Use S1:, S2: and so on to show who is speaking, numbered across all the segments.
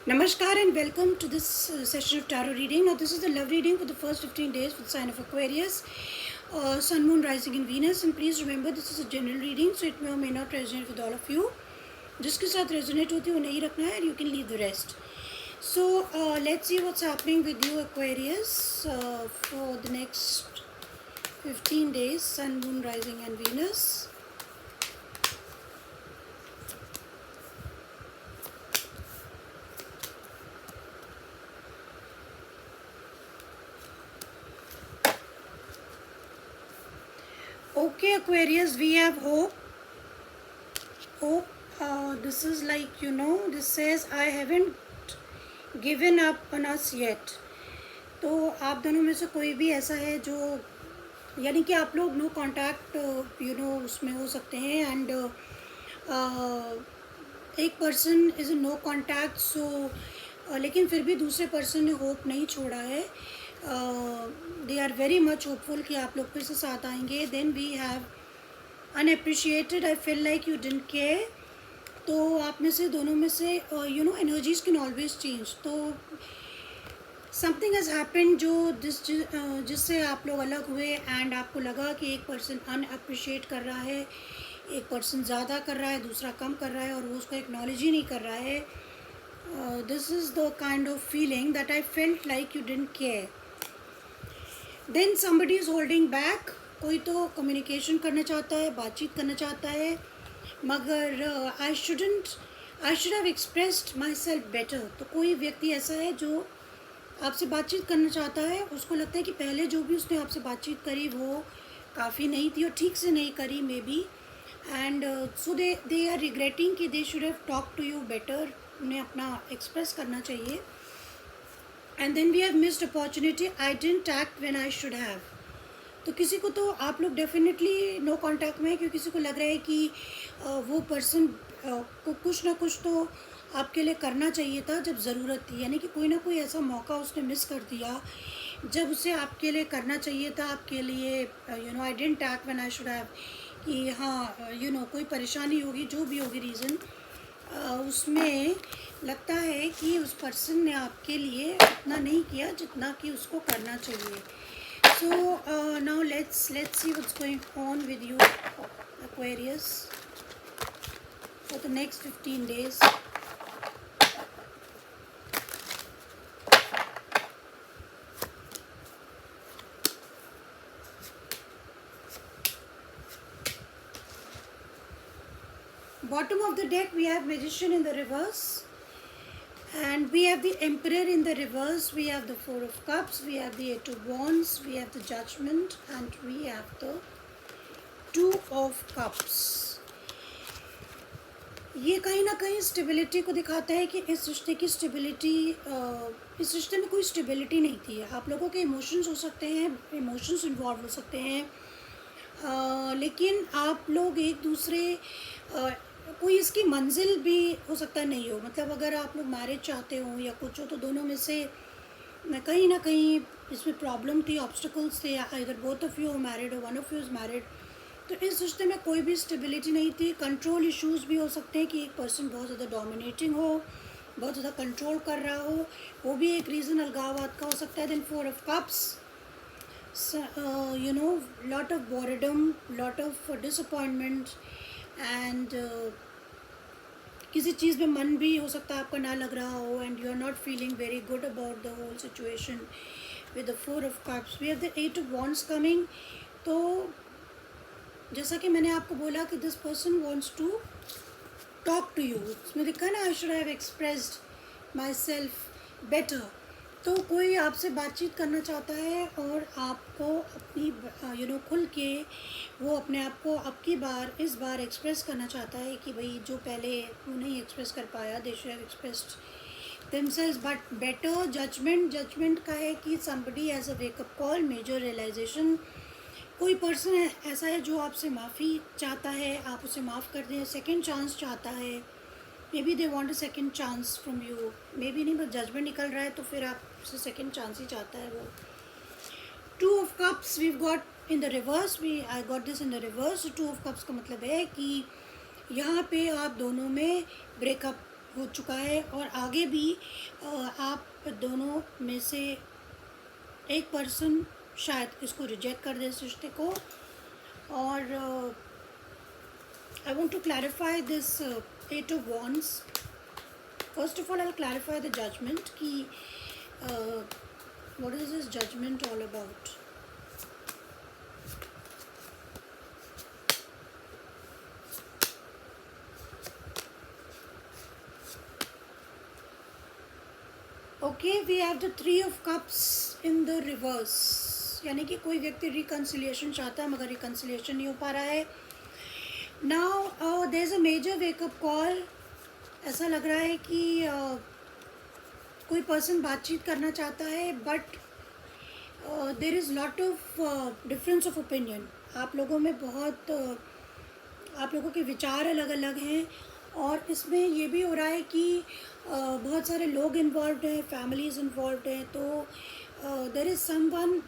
S1: Namaskar and welcome to this session of tarot reading. Now, this is the love reading for the first 15 days for the sign of Aquarius, Sun, Moon, Rising, and Venus. And please remember, this is a general reading, so it may or may not resonate with all of you. जिसके साथ resonate होती है वो नहीं रखना है, and you can leave the rest. So, let's see what's happening with you, Aquarius, for the next 15 days, Sun, Moon, Rising, and Venus. Okay, Aquarius, we have hope. This is like, this says I haven't given up on us yet. तो आप दोनों में से कोई भी ऐसा है जो यानी कि आप लोग नो कांटेक्ट उसमें हो सकते हैं एंड एक person is no contact so लेकिन फिर भी दूसरे पर्सन ने होप नहीं छोड़ा है. They are very much hopeful कि आप लोग फिर से साथ आएंगे. Then we have unappreciated, I feel like you didn't care. तो आप में से दोनों में से एनर्जीज कैन ऑलवेज चेंज. तो समथिंग हैज़ हैपन जो जिससे आप लोग अलग हुए एंड आपको लगा कि एक पर्सन अनअप्रिशिएट कर रहा है, एक पर्सन ज़्यादा कर रहा है, दूसरा कम कर रहा है और वो उसको एक्नॉलेज ही नहीं कर रहा है. This is the kind of feeling that I felt like you didn't care. Then somebody is holding back. कोई तो कम्युनिकेशन करना चाहता है, बातचीत करना चाहता है, मगर आई should have expressed myself better. तो कोई व्यक्ति ऐसा है जो आपसे बातचीत करना चाहता है, उसको लगता है कि पहले जो भी उसने आपसे बातचीत करी वो काफ़ी नहीं थी और ठीक से नहीं करी maybe. And so they are regretting कि they should have talk to you better. उन्हें अपना एक्सप्रेस करना चाहिए. And then we have missed opportunity, I didn't act when I should have. तो किसी को तो आप लोग डेफिनेटली नो कांटेक्ट में है क्योंकि किसी को लग रहा है कि वो पर्सन को कुछ ना कुछ तो आपके लिए करना चाहिए था जब ज़रूरत थी. यानी कि कोई ना कोई ऐसा मौका उसने मिस कर दिया जब उसे आपके लिए करना चाहिए था, आपके लिए आई didn't act when I should have. कि हाँ कोई परेशानी होगी, जो भी होगी रीज़न, उसमें लगता है कि उस पर्सन ने आपके लिए उतना नहीं किया जितना कि उसको करना चाहिए. So now let's see what's going on with you, Aquarius, for the next 15 days. Bottom of the deck we have Magician in the reverse, and we have the Emperor in the reverse. We have the Four of Cups, we have the Eight of Wands, we have the Judgment, and we have the Two of Cups. ये कहीं ना कहीं stability को दिखाता है कि इस रिश्ते की स्टेबिलिटी, इस रिश्ते में कोई स्टेबिलिटी नहीं थी. आप लोगों के इमोशंस हो सकते हैं, इमोशंस इन्वॉल्व हो सकते हैं, लेकिन आप लोग एक दूसरे कोई इसकी मंजिल भी हो सकता नहीं हो. मतलब अगर आप लोग मैरिज चाहते हो या कुछ हो तो दोनों में से कहीं ना कहीं इसमें प्रॉब्लम थी, ऑब्स्टिकल्स थे. इधर बोथ ऑफ यू मैरिड हो, one of you is married. तो इस रिश्ते में कोई भी स्टेबिलिटी नहीं थी. कंट्रोल इश्यूज़ भी हो सकते हैं कि एक पर्सन बहुत ज़्यादा डोमिनेटिंग हो, बहुत ज़्यादा कंट्रोल कर रहा हो, वो भी एक रीज़न अलगाववाद का हो सकता है. Then four of cups, lot of boredom, lot of disappointment and किसी चीज़ में मन भी हो सकता है आपका ना लग रहा हो and you are not feeling very good about the whole situation with the four of cups. We have the eight of wands coming. तो जैसा कि मैंने आपको बोला कि this person wants to talk to you. इसमें लिखा ना I should have expressed myself better. तो कोई आपसे बातचीत करना चाहता है और आपको अपनी खुल के वो अपने आप को इस बार एक्सप्रेस करना चाहता है कि भाई जो पहले वो नहीं एक्सप्रेस कर पाया, they should have expressed themselves but better. Judgement का है कि somebody has a wake up call, major realisation. कोई पर्सन ऐसा है जो आपसे माफ़ी चाहता है, आप उसे माफ़ कर दें. सेकेंड चांस चाहता है, may be they want a second chance from you. May be नहीं, बट जजमेंट निकल रहा है तो फिर आपसे सेकेंड चांस ही चाहता है वो. Two of cups we got in the reverse. I got this in the reverse. Two of cups का मतलब है कि यहाँ पे आप दोनों में ब्रेकअप हो चुका है और आगे भी आप दोनों में से एक पर्सन शायद इसको रिजेक्ट कर दे इस रिश्ते को. और I want to clarify this eight of wands. First of all I will clarify the judgement कि what is this judgement all about. Okay, we have the 3 of cups in the reverse. यानी कि कोई व्यक्ति reconciliation चाहता है मगर reconciliation नहीं हो पा रहा है. Now there is a major wake up call. ऐसा लग रहा है कि कोई पर्सन बातचीत करना चाहता है but there is lot of difference of opinion. आप लोगों में बहुत आप लोगों के विचार अलग अलग हैं और इसमें ये भी हो रहा है कि बहुत सारे लोग इन्वॉल्व हैं, फैमिलीज इन्वॉल्व हैं. तो there is someone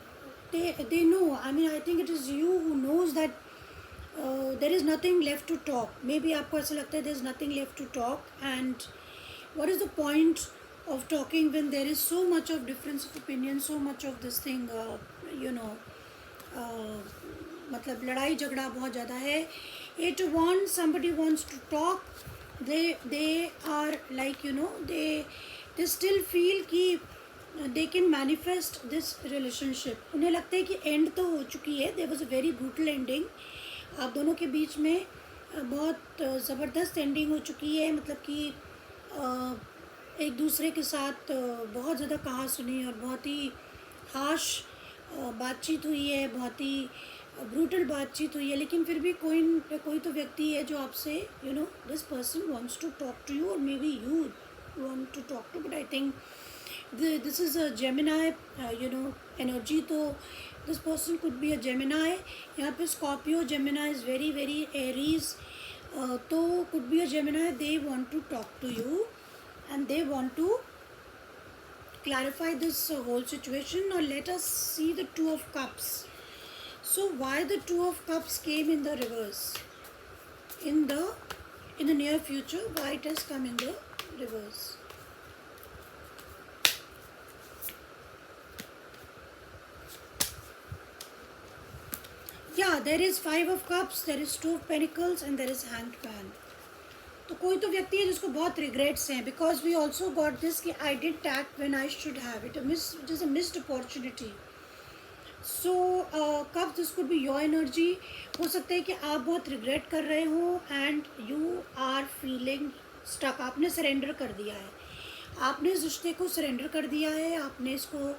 S1: they know, I mean I think it is you who knows that there is nothing left to talk. Maybe आपको ऐसा लगता है there is nothing left to talk, and what is the point of talking when there is so much of difference of opinion, so much of this thing, you know, मतलब लड़ाई झगड़ा बहुत ज़्यादा है. 8 of Wands, somebody wants to talk. they are like, you know, they still feel कि they can manifest this relationship. उन्हें लगता है कि एंड तो हो चुकी है. There was a very brutal ending. आप दोनों के बीच में बहुत ज़बरदस्त एंडिंग हो चुकी है. मतलब कि एक दूसरे के साथ बहुत ज़्यादा कहा सुनी और बहुत ही हाश बातचीत हुई है, बहुत ही ब्रूटल बातचीत हुई है. लेकिन फिर भी कोई तो व्यक्ति है जो आपसे, you know, this person wants to talk to you और maybe you want to talk to. But I think this is a Gemini, you know, energy. तो this person could be a Gemini. यहाँ पे Scorpio, Gemini is very very Aries. तो could be a Gemini. They want to talk to you and they want to clarify this whole situation. Now let us see the 2 of Cups. So why the 2 of Cups came in the reverse in the near future? Why it has come in the reverse? Yeah, there is 5 of Cups, there is 2 of Pentacles and there is Hanged Man. तो कोई तो व्यक्ति है जिसको बहुत regrets हैं, because we also got this कि I डिड act when I should have it. It is a missed opportunity. So कब this could be your energy. हो सकता है कि आप बहुत रिग्रेट कर रहे हो and you are feeling stuck. आपने सरेंडर कर दिया है, आपने इस रिश्ते को सरेंडर कर दिया है, आपने इसको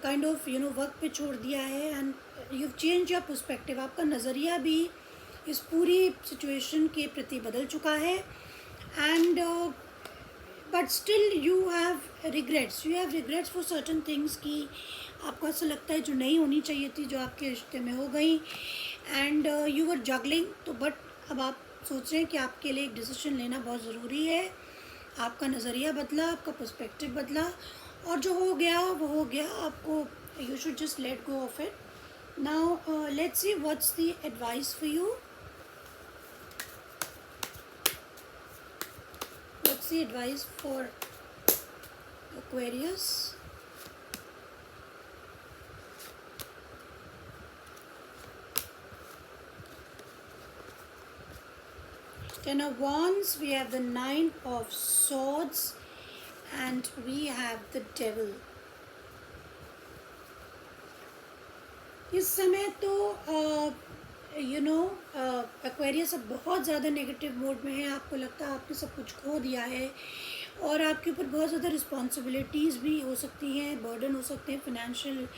S1: काइंड ऑफ, यू नो, वक्त पे छोड़ दिया है and you change your perspective. आपका नज़रिया भी इस पूरी सिचुएशन के प्रति बदल चुका है. And but still you have regrets for certain things कि आपको ऐसा लगता है जो नहीं होनी चाहिए थी, जो आपके रिश्ते में हो गई. And you were juggling. तो बट अब आप सोच रहे हैं कि आपके लिए एक डिसीजन लेना बहुत ज़रूरी है. आपका नज़रिया बदला, आपका पर्सपेक्टिव बदला और जो हो गया वो हो गया. आपको you should just let go of it. Now let's see what's the advice for you. What's the advice for Aquarius? Ten of Wands, we have the 9 of Swords and we have the Devil. इस समय तो you know Aquarius अब बहुत ज़्यादा negative mode में है. आपको लगता है आपने सब कुछ खो दिया है और आपके ऊपर बहुत ज़्यादा रिस्पॉन्सिबिलिटीज़ भी हो सकती हैं, बर्डन हो सकते हैं, फाइनेंशियल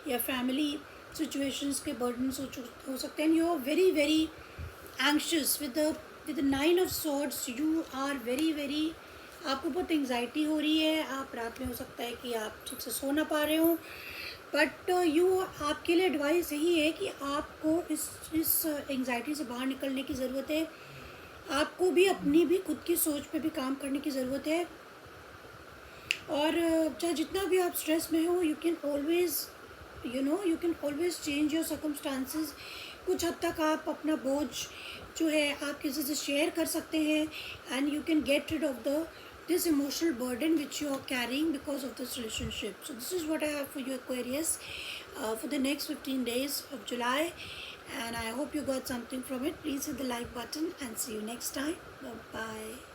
S1: या फैमिली सिचुएशंस के बर्डन्स हो सकते हैं. You are very very anxious with the 9 of swords. You are very very, आपको बहुत एंग्जाइटी हो रही है. आप रात में हो सकता है कि आप ठीक से सो ना पा रहे हो. बट आपके लिए एडवाइस यही है कि आपको इस एंग्जाइटी से बाहर निकलने की ज़रूरत है. आपको भी अपनी भी खुद की सोच पे भी काम करने की ज़रूरत है. और चाहे जितना भी आप स्ट्रेस में हो, you can always change your circumstances. कुछ हद तक आप अपना बोझ जो है आप किसी से शेयर कर सकते हैं, and you can get rid of the this emotional burden which you are carrying because of this relationship. So this is what I have for you, Aquarius, for the next 15 days of July, and I hope you got something from it. Please hit the like button and see you next time. Bye bye.